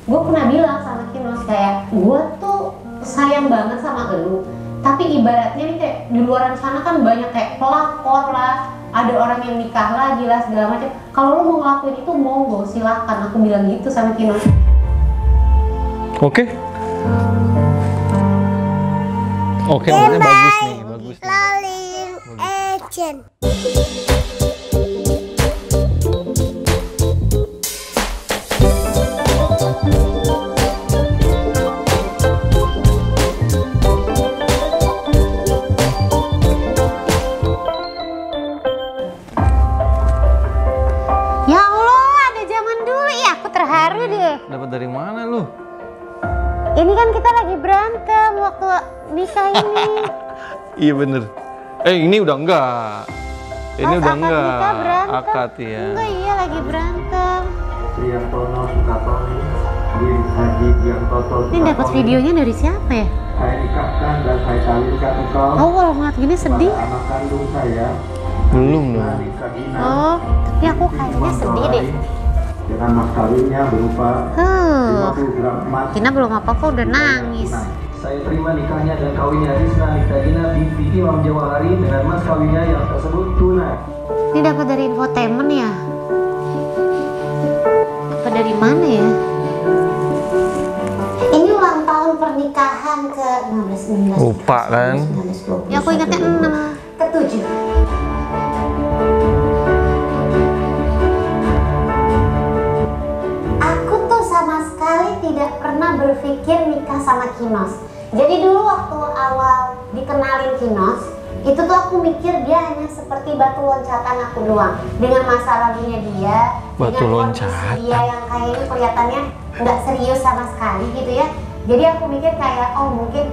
gue pernah bilang sama Kinos kayak gue tuh sayang banget sama elu, tapi ibaratnya nih kayak di luar sana kan banyak kayak pelakor lah, ada orang yang nikah lagi lah segala macam. Kalau lo mau ngelakuin itu monggo silakan, aku bilang gitu sama Kinos. Oke, maksudnya bagus nih, bagus nih. Rolling action. Ya Allah, ada zaman dulu ya, aku terharu deh. Dapat dari mana lu? Ini kan kita lagi berantem waktu nikah ini. Iya bener. Ini udah enggak. Ini Pas udah akad enggak. nikah berantem. Akad ya. Enggak, iya lagi berantem. Triantono Sukatoni di Haji Diantoto Ini dapat videonya dari siapa ya? Saya nikahkan dan saya kawinkan engkau Oh, kalau ngeliat gini sedih. pada anak kandung saya. Belum dong. Nani Kadina Oh, tapi aku kayaknya sedih deh. dengan mas kawinnya berupa 50 gram emas. Kina belum apa kok udah nangis. Saya terima nikahnya dan kawinnya Rizna Nikadina binti Imam Jawahari dengan mas kawinnya yang tersebut tunai. Ini dapat dari infotainment ya? Dapat dari mana ya? Ini ulang tahun pernikahan ke 16, 19, Lupa kan? 19, 20, Ya, aku ingatnya 6 ke 7. Aku tuh sama sekali tidak pernah berpikir nikah sama Kinos. Jadi dulu waktu awal dikenalin Kinos, itu tuh aku mikir dia hanya seperti batu loncatan aku doang. Dengan masa lalunya dia, Batu dengan loncatan. kondisi dia yang kayaknya kelihatannya nggak serius sama sekali gitu ya. Jadi aku mikir kayak, oh mungkin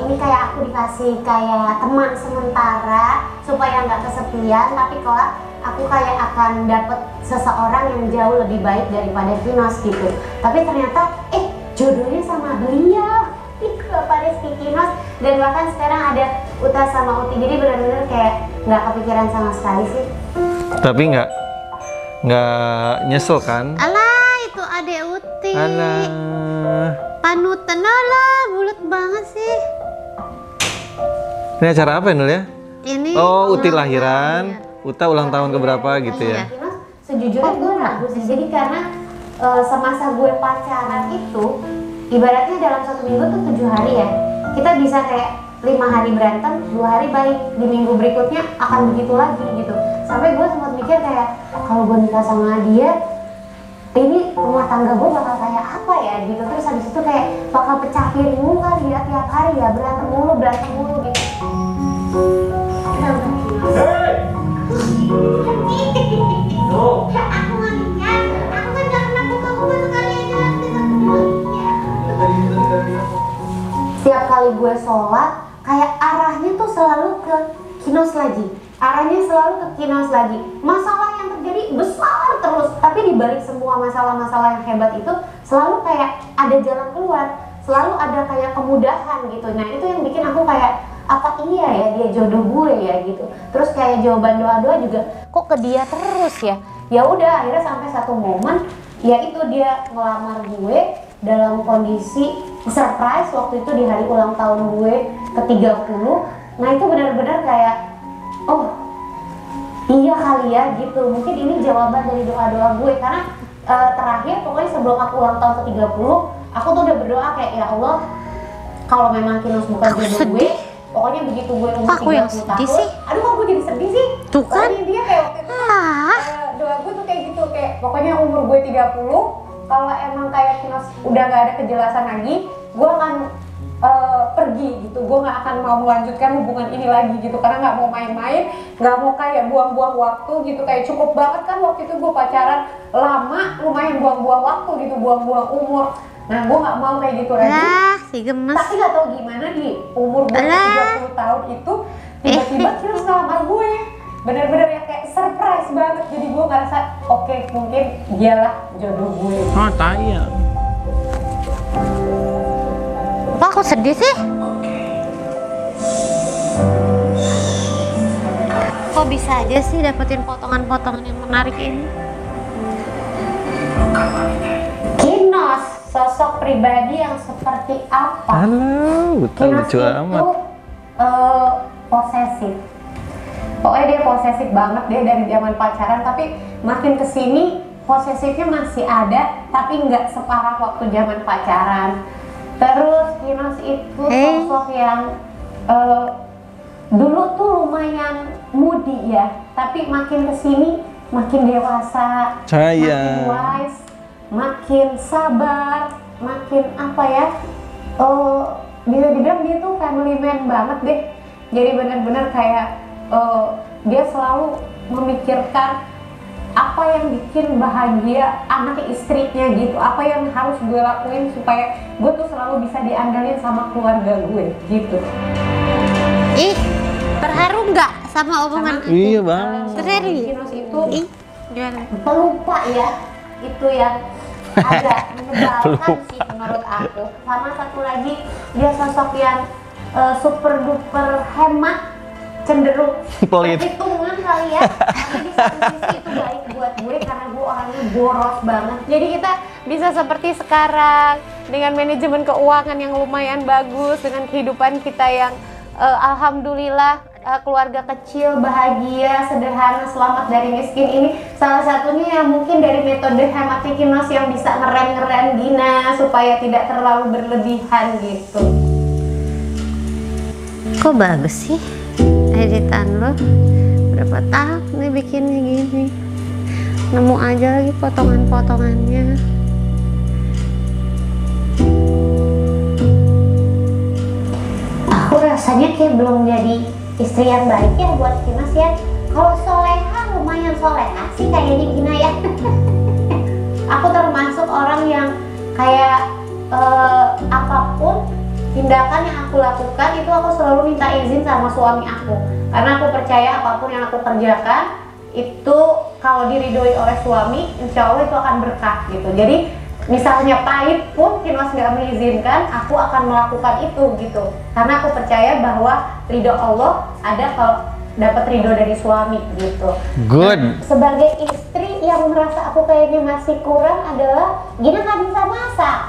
ini kayak aku dikasih kayak teman sementara supaya nggak kesepian, tapi kalau aku kayak akan dapet seseorang yang jauh lebih baik daripada Kinos gitu. Tapi ternyata jodohnya sama beliau itu Bapak Rizky Kinos, dan bahkan sekarang ada Uta sama Uti. Jadi benar-benar kayak nggak kepikiran sama sekali sih. Tapi nggak nyesel kan? Alah, itu adek Uti. Alah. Panutan lah, bulat banget sih. Ini acara apa ya Nul ya? Ini Oh, Uti ulang lahiran, tahun, Uta ulang tahun keberapa gitu ya? Kinos, sejujurnya gue ragu sih. Jadi karena semasa gue pacaran itu, ibaratnya dalam 1 minggu tuh 7 hari ya. Kita bisa kayak 5 hari berantem, 2 hari baik. Di minggu berikutnya akan begitu lagi gitu. Sampai gue sempat mikir kayak, kalau gue nikah sama dia, ini rumah tangga gue bakal kayak apa ya gitu. Terus habis itu kayak bakal pecah piring mulu kali ya tiap hari ya, berantem mulu gitu. Aku ngeliat, aku kan gak pernah buka-buka sekali aja nanti setiap kali gue sholat, kayak arahnya tuh selalu ke Kinos lagi. Arahnya selalu ke Kinos lagi. Masalah yang terjadi besar terus, tapi dibalik semua masalah-masalah yang hebat itu selalu kayak ada jalan keluar, selalu ada kayak kemudahan gitu. Nah itu yang bikin aku kayak, apa iya ya dia jodoh gue ya gitu. Terus kayak jawaban doa-doa juga kok ke dia terus ya. Ya udah, akhirnya sampai satu momen, yaitu dia ngelamar gue dalam kondisi surprise waktu itu di hari ulang tahun gue ke-30. Nah itu benar-benar kayak, oh iya kali ya gitu, mungkin ini jawaban dari doa-doa gue. Karena terakhir pokoknya sebelum aku ulang tahun ke-30, aku tuh udah berdoa kayak, ya Allah, kalau memang Kinos bukan jodoh gue, pokoknya begitu gue umur 30 tahun sih? aduh kok gue jadi sedih sih. Tuh kan? Pokoknya dia kayak waktu itu doa gue tuh kayak gitu, kayak pokoknya umur gue 30, kalau emang kayak Kinos udah gak ada kejelasan lagi, gue akan pergi gitu. Gue gak akan mau melanjutkan hubungan ini lagi gitu, karena gak mau main-main, gak mau kayak buang-buang waktu gitu. Kayak cukup banget kan waktu itu gue pacaran lama, lumayan buang-buang waktu gitu, buang-buang umur. Nah gue gak mau kayak gitu lagi. Si gemes. Tapi gak tau gimana di umur gue 30 tahun itu tiba-tiba Kinos ngelamar gue. Bener-bener yang kayak surprise banget. Jadi gue ngerasa oke, mungkin dialah jodoh gue. Oh, tayang. Kok aku sedih sih? Kok bisa aja sih dapetin potongan-potongan yang menarik ini? Kinos sosok pribadi yang seperti apa? Halo, betul Kinos lucu itu amat. posesif. Pokoknya dia posesif banget deh dari zaman pacaran, tapi makin kesini posesifnya masih ada, tapi nggak separah waktu zaman pacaran. Terus Kinos itu sosok yang dulu tuh lumayan moody ya, tapi makin kesini makin dewasa, makin wise, makin sabar, makin apa ya? Bisa dibilang dia tuh family man banget deh. Jadi benar-benar kayak dia selalu memikirkan apa yang bikin bahagia anak istrinya gitu, apa yang harus gue lakuin supaya gue tuh selalu bisa diandalin sama keluarga gue gitu. Ih, terharu nggak sama omongan aku? Iya bang. Terharu. Kinos itu Ih, gimana? pelupa ya, itu yang agak menyebalkan sih menurut aku. Sama satu lagi, dia sosok yang super duper hemat, cenderung Pelit. perhitungan kali ya. Tapi di satu sisi itu baik buat gue karena gue orangnya boros banget. Jadi kita bisa seperti sekarang dengan manajemen keuangan yang lumayan bagus, dengan kehidupan kita yang alhamdulillah keluarga kecil, bahagia, sederhana, selamat dari miskin ini. Salah satunya yang mungkin dari metode hemat Kinos yang bisa ngerem Gina supaya tidak terlalu berlebihan gitu. Kok bagus sih editan lo? Berapa tahun nih bikinnya gini? Nemu aja lagi potongan-potongannya. Aku rasanya kayak belum jadi istri yang baik ya buat Kinos ya. Kalau soleha lumayan soleha sih kayaknya Gina ya. Aku termasuk orang yang kayak apapun tindakan yang aku lakukan itu aku selalu minta izin sama suami aku, karena aku percaya apapun yang aku kerjakan itu kalau diridhoi oleh suami, insya Allah itu akan berkah gitu. Jadi misalnya pahit pun Kinos nggak mengizinkan, aku akan melakukan itu gitu, karena aku percaya bahwa ridho Allah ada kalau dapat ridho dari suami gitu. Good. Nah, sebagai istri yang merasa aku kayaknya masih kurang adalah Gina nggak bisa masak.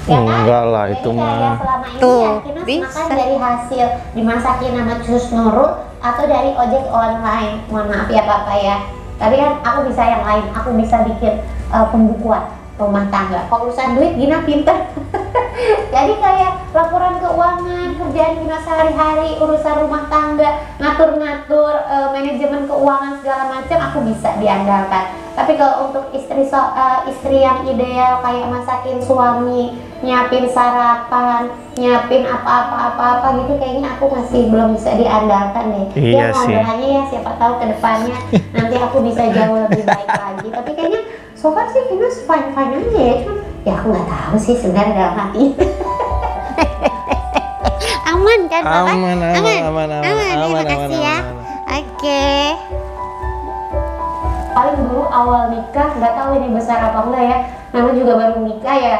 Ya kan? Enggak lah, Jadi itu kayak mah. selama ini Tuh, ya Kinos bisa. makan dari hasil dimasakin sama Cus Nurul atau dari ojek online. Mohon maaf ya Bapak ya. Tapi kan aku bisa yang lain, aku bisa bikin pembukuan rumah tangga. Kalau urusan duit Gina pinter. Jadi kayak laporan keuangan, kerjaan Gina sehari-hari, urusan rumah tangga, ngatur-ngatur manajemen keuangan segala macam aku bisa diandalkan. Tapi kalau untuk istri yang ideal kayak masakin suami, nyiapin sarapan, nyiapin apa-apa gitu, kayaknya aku masih belum bisa diandalkan deh. Iya Ya sih. modelannya ya siapa tahu ke depannya nanti aku bisa jauh lebih baik lagi. Tapi kayaknya so far sih Kinos fine-fine aja ya, cuman ya aku nggak tahu sih sebenarnya dalam hati. Aman kan Bapak? Aman, Terima kasih ya. Oke. Paling dulu awal nikah, nggak tahu ini besar apa enggak ya, namanya juga baru nikah ya,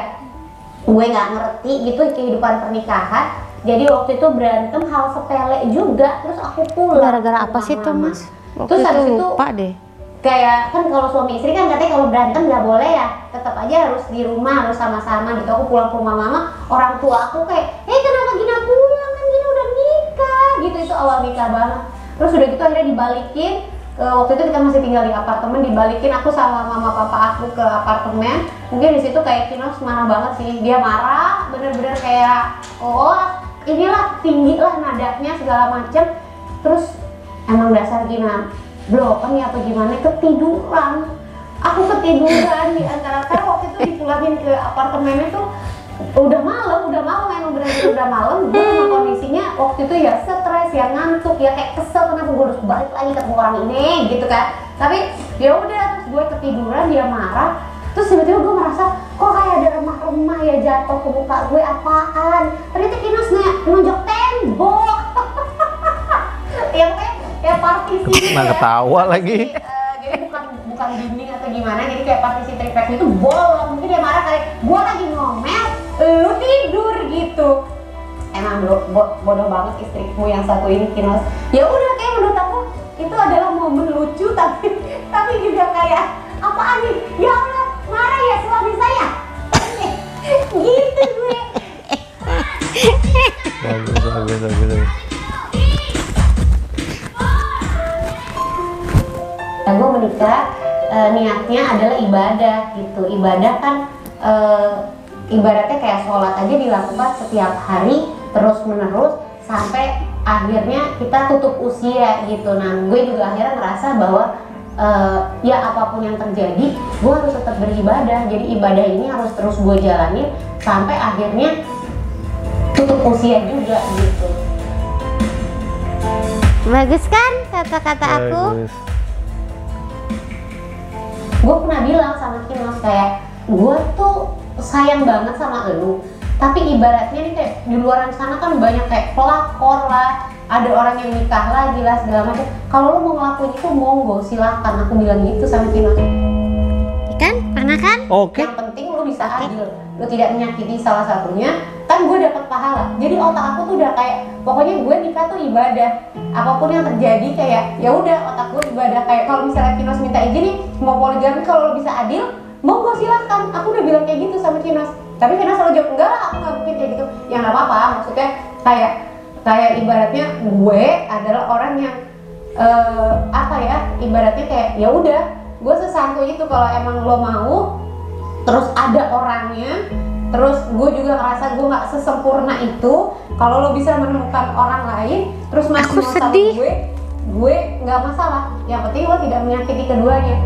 gue nggak ngerti gitu kehidupan pernikahan. Jadi waktu itu berantem hal sepele juga, terus aku pulang. Gara-gara apa sih tuh lama-lama. Mas? Waktu Terus habis itu itu lupa deh. kayak kan kalau suami istri kan katanya kalau berantem nggak boleh ya, tetap aja harus di rumah, harus sama-sama gitu. Aku pulang ke rumah mama, orang tua aku kayak, kenapa Gina pulang, kan Gina udah nikah gitu. Itu awal nikah banget. Terus udah gitu akhirnya dibalikin. Waktu itu kita masih tinggal di apartemen, dibalikin aku sama mama papa aku ke apartemen. Mungkin di situ kayak Kinos marah banget sih, dia marah bener-bener kayak inilah tinggi lah nadanya segala macem. Terus emang dasar Gina blokan ya apa gimana, ketiduran. Aku ketiduran di antara, karena waktu itu dipulangin ke apartemennya tuh udah malam emang bener-bener udah malam. Gue sama kondisinya waktu itu ya stres, ya ngantuk, ya kayak kesel kenapa gue harus balik lagi ketemu orang ini gitu kan. Tapi ya udah, terus gue ketiduran, dia marah. Terus tiba-tiba gue merasa kok kayak ada remah-remah ya jatuh ke muka gue, apaan? Ternyata Kinos nunjuk tembok. Ya partisi Nah, ketawa lagi. Jadi bukan dinding atau gimana, jadi kayak partisi triplex itu bolong. Mungkin dia marah kali, gua lagi ngomel, lu tidur gitu. Emang bodoh banget istriku yang satu ini Kinos. Ya udah, kayak menurut aku itu adalah momen lucu, tapi juga kayak apaan nih? Ya Allah, marah ya suami saya. bagus. Gue menikah niatnya adalah ibadah gitu. Ibadah kan ibaratnya kayak sholat aja dilakukan setiap hari terus menerus sampai akhirnya kita tutup usia gitu. Nah gue juga akhirnya ngerasa bahwa ya apapun yang terjadi gue harus tetap beribadah. Jadi ibadah ini harus terus gue jalanin sampai akhirnya tutup usia juga gitu. Bagus kan kata-kata aku? Bagus. Gue pernah bilang sama Kinos kayak gue tuh sayang banget sama elu, tapi ibaratnya nih kayak di luar sana kan banyak kayak pelakor lah, ada orang yang nikah lagi lah segala macam. Kalau lo mau ngelakuin itu monggo silakan, aku bilang gitu sama Kinos. Kan pernah kan? Oke. Yang penting lo bisa adil, lo tidak menyakiti salah satunya, kan gue dapat pahala. Jadi otak aku tuh udah kayak pokoknya gue nikah tuh ibadah. Apapun yang terjadi kayak ya udah otak gue ibadah. Kayak kalau misalnya Kinos minta izin nih mau poligami, kalau lo bisa adil monggo silahkan. Aku udah bilang kayak gitu sama Kinos, tapi Kinos selalu jawab enggak lah, aku nggak mungkin kayak gitu. Ya nggak apa-apa, maksudnya kayak ibaratnya gue adalah orang yang apa ya, ibaratnya kayak ya udah gue sesantuy itu. Kalau emang lo mau terus ada orangnya, terus gue juga ngerasa gue nggak sesempurna itu. Kalau lo bisa menemukan orang lain terus masih mau sama gue nggak masalah. Yang penting lo tidak menyakiti keduanya.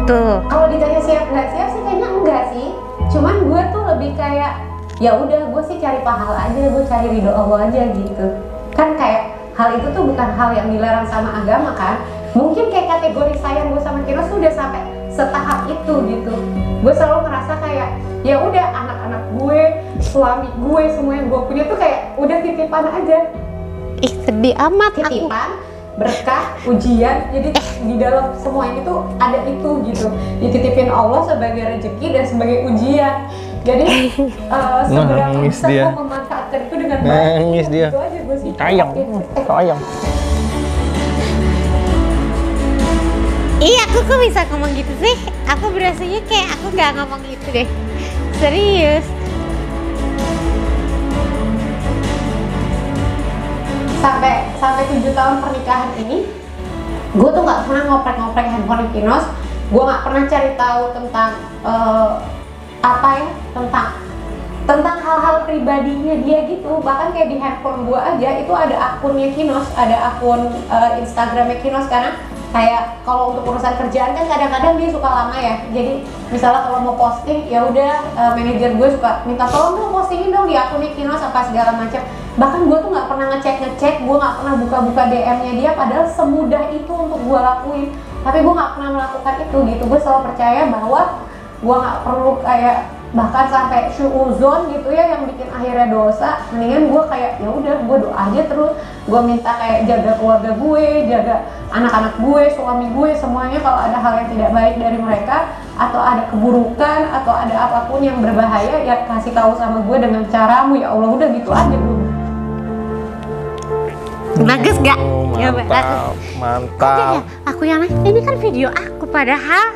Tuh. Kalau ditanya siap nggak siap sih kayaknya enggak sih. Cuman gue tuh lebih kayak ya udah gue sih cari pahala aja, gue cari ridho Allah aja gitu. Kan kayak hal itu tuh bukan hal yang dilarang sama agama kan. Mungkin kayak kategori sayang gue sama Kinos tuh udah sampai setahap itu gitu. Gue selalu ngerasa kayak ya udah anak-anak gue, suami gue, semua yang gue punya tuh kayak udah titipan aja. Ih sedih amat aku. Titipan, berkah, ujian. Jadi di dalam semua ini tuh ada itu gitu. Dititipin Allah sebagai rezeki dan sebagai ujian. Jadi seberapa Nangis bisa dia. gue memanfaatkan itu dengan baik. Nangis dia. Itu aja gue sih. Sayang. Iya, aku kok bisa ngomong gitu sih? Aku berasanya kayak aku gak ngomong gitu deh. Serius. Sampai 7 tahun pernikahan ini, gue tuh nggak pernah ngoprek-ngoprek handphone Kinos. Gue nggak pernah cari tahu tentang apa ya, tentang hal-hal pribadinya dia gitu. Bahkan kayak di handphone gue aja itu ada akunnya Kinos, ada akun Instagramnya Kinos. Karena kayak kalau untuk urusan kerjaan kan kadang-kadang dia suka lama ya. Jadi misalnya kalau mau posting ya udah manajer gue suka minta tolong dong postingin dong di akunnya Kinos apa segala macam. Bahkan gue tuh nggak pernah ngecek, gue nggak pernah buka-buka DM-nya dia, padahal semudah itu untuk gue lakuin. Tapi gue nggak pernah melakukan itu gitu. Gue selalu percaya bahwa gue nggak perlu kayak bahkan sampai syu'uzon gitu ya yang bikin akhirnya dosa. Mendingan gue kayak ya udah gue doa aja terus. Gue minta kayak jaga keluarga gue, jaga anak-anak gue, suami gue, semuanya. Kalau ada hal yang tidak baik dari mereka atau ada keburukan atau ada apapun yang berbahaya ya kasih tahu sama gue dengan caramu ya Allah. Udah gitu aja gue. Bagus gak? Oh, Ya, mantap, bagus. Kok jadi mantap. ya? Aku yang nanya, ini kan video aku padahal.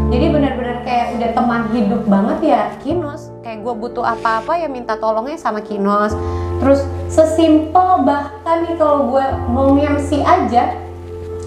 Jadi benar-benar kayak udah teman hidup banget ya Kinos. Kayak gue butuh apa-apa ya minta tolongnya sama Kinos. Terus sesimpel bahkan nih kalau gue mau MC aja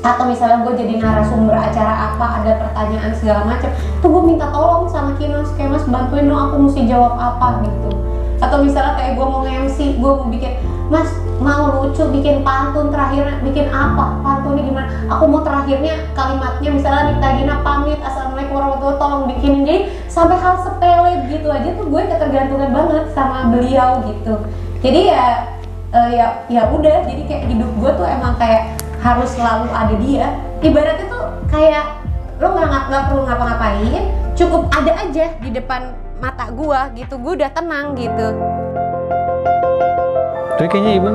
atau misalnya gue jadi narasumber acara apa, ada pertanyaan segala macam, tuh gue minta tolong sama Kinos, kayak Mas bantuin dong aku mesti jawab apa gitu. Atau misalnya kayak gue mau nge-MC, gue mau bikin, Mas mau lucu bikin pantun terakhirnya, bikin apa, pantunnya gimana, aku mau terakhirnya kalimatnya misalnya Nikta Gina pamit assalamualaikum warahmatullahi, tolong bikinin. Jadi sampai hal sepele gitu aja tuh gue ketergantungan banget sama beliau gitu. Jadi ya udah, jadi kayak hidup gue tuh emang kayak harus selalu ada dia. Ibaratnya tuh kayak lo nggak perlu ngapa-ngapain, cukup ada aja di depan mata gua gitu, gua udah tenang gitu. Tapi kayaknya Ibu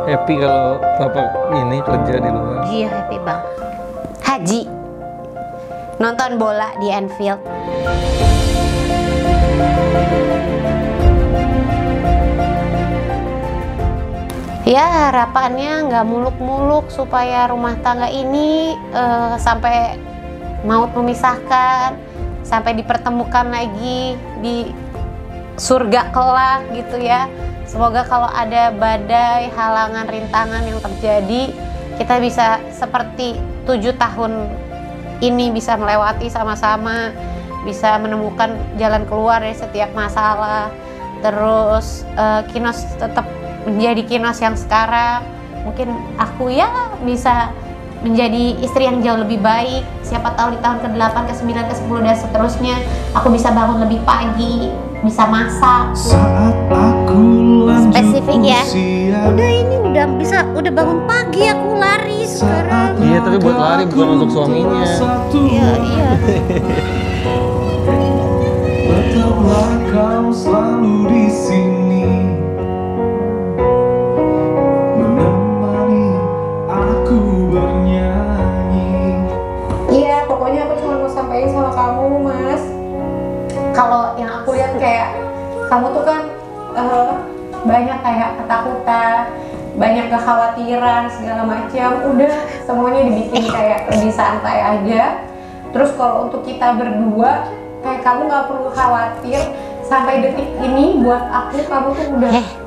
happy kalau bapak ini kerja di luar. Iya happy banget. Haji nonton bola di Anfield. Ya harapannya nggak muluk-muluk supaya rumah tangga ini sampai maut memisahkan, sampai dipertemukan lagi di surga kelak gitu ya. Semoga kalau ada badai, halangan, rintangan yang terjadi, kita bisa seperti 7 tahun ini bisa melewati sama-sama, bisa menemukan jalan keluar dari setiap masalah. Terus Kinos tetap menjadi Kinos yang sekarang. Mungkin aku ya bisa menjadi istri yang jauh lebih baik. Siapa tahu di tahun ke-8, ke-9, ke-10 dan seterusnya aku bisa bangun lebih pagi, bisa masak. Spesifik ya. Udah ini udah bangun pagi aku lari sekarang. Iya, tapi buat lari bukan untuk suaminya. Iya. Tetaplah kau selalu di sini, menemani aku bernyanyi. Iya, pokoknya aku cuma mau sampaikan sama kamu, Mas. Kalau yang aku lihat kayak kamu tuh kan banyak kayak ketakutan, banyak kekhawatiran segala macam. Udah semuanya dibikin kayak lebih santai aja. Terus kalau untuk kita berdua, kayak kamu nggak perlu khawatir. Sampai detik ini buat aku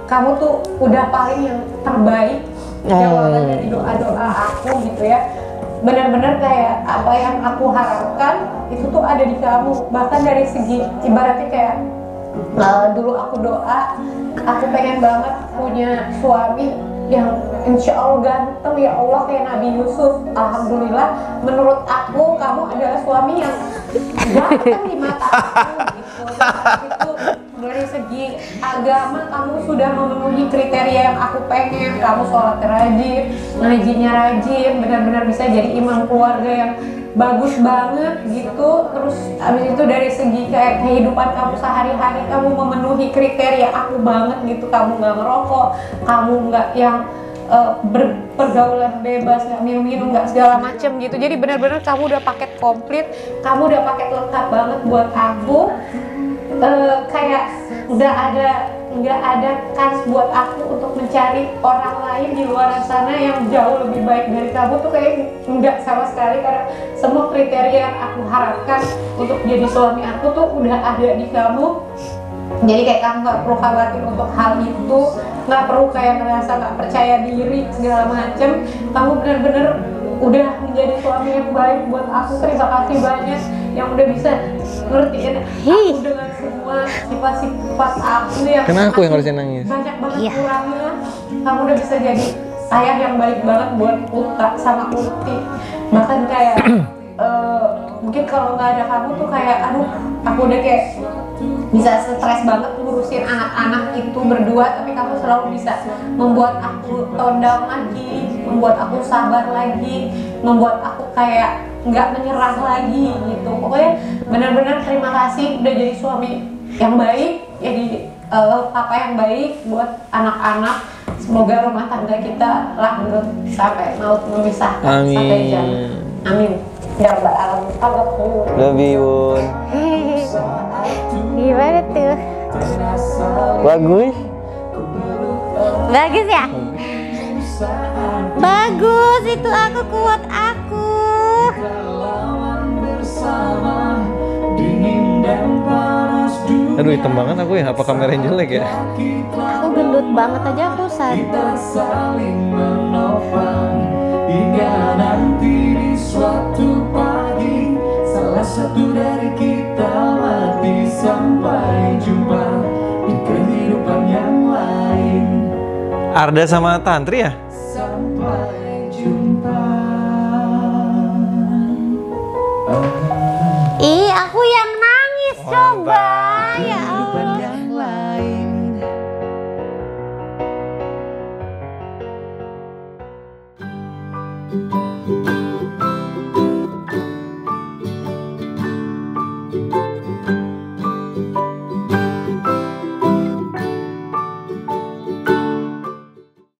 kamu tuh udah paling yang terbaik. Jawaban dari doa-doa aku gitu ya. Benar-benar kayak apa yang aku harapkan itu tuh ada di kamu. Bahkan dari segi ibaratnya kayak dulu aku doa, aku pengen banget punya suami yang insya Allah ganteng ya Allah kayak Nabi Yusuf. Alhamdulillah menurut aku kamu adalah suami yang ganteng di mata aku gitu. Itu dari segi agama kamu sudah memenuhi kriteria yang aku pengen. Kamu sholat rajin, ngajinya rajin, benar-benar bisa jadi imam keluarga yang bagus banget gitu. Terus abis itu dari segi kayak kehidupan kamu sehari-hari, kamu memenuhi kriteria aku banget gitu. Kamu nggak ngerokok, kamu nggak yang berpergaulan bebas, nggak minum-minum, nggak segala macem gitu. Jadi benar-benar kamu udah paket komplit, kamu udah paket lengkap banget buat aku. Kayak nggak ada kans buat aku untuk mencari orang lain di luar sana yang jauh lebih baik dari kamu tuh kayak nggak sama sekali, karena semua kriteria yang aku harapkan untuk jadi suami aku tuh udah ada di kamu. Jadi kayak kamu nggak perlu khawatir untuk hal itu, nggak perlu kayak ngerasa nggak percaya diri segala macem. Kamu bener-bener udah menjadi suami yang baik buat aku. Terima kasih banyak yang udah bisa ngertiin aku dengan semua sifat-sifat aku yang Karena aku yang harusnya nangis. banyak banget kurangnya. Kamu udah bisa jadi ayah yang baik banget buat Uta sama Uti. Bahkan kayak mungkin kalau nggak ada kamu tuh kayak aduh, aku udah kayak bisa stres banget ngurusin anak-anak itu berdua, tapi kamu selalu bisa membuat aku tone down lagi, membuat aku sabar lagi, membuat aku kayak nggak menyerah lagi gitu. Pokoknya benar-benar terima kasih udah jadi suami yang baik, jadi papa yang baik buat anak-anak. Semoga rumah tangga kita langgeng sampai maut memisahkan sampai jam. Amin. Ya Rabbal Alamin. Love you, Bun. Gimana tuh? Bagus. Bagus ya? Bagus, itu aku kuat aku. Aduh, hitam banget aku ya. Apa kamera yang jelek ya? Aku gendut banget aja aku sadar. Hingga nanti di suatu pagi salah satu dari kita mati, sampai jumpa di kehidupan yang lain. Arda sama Tantri ya? Sampai jumpa. Ih, aku yang nangis coba.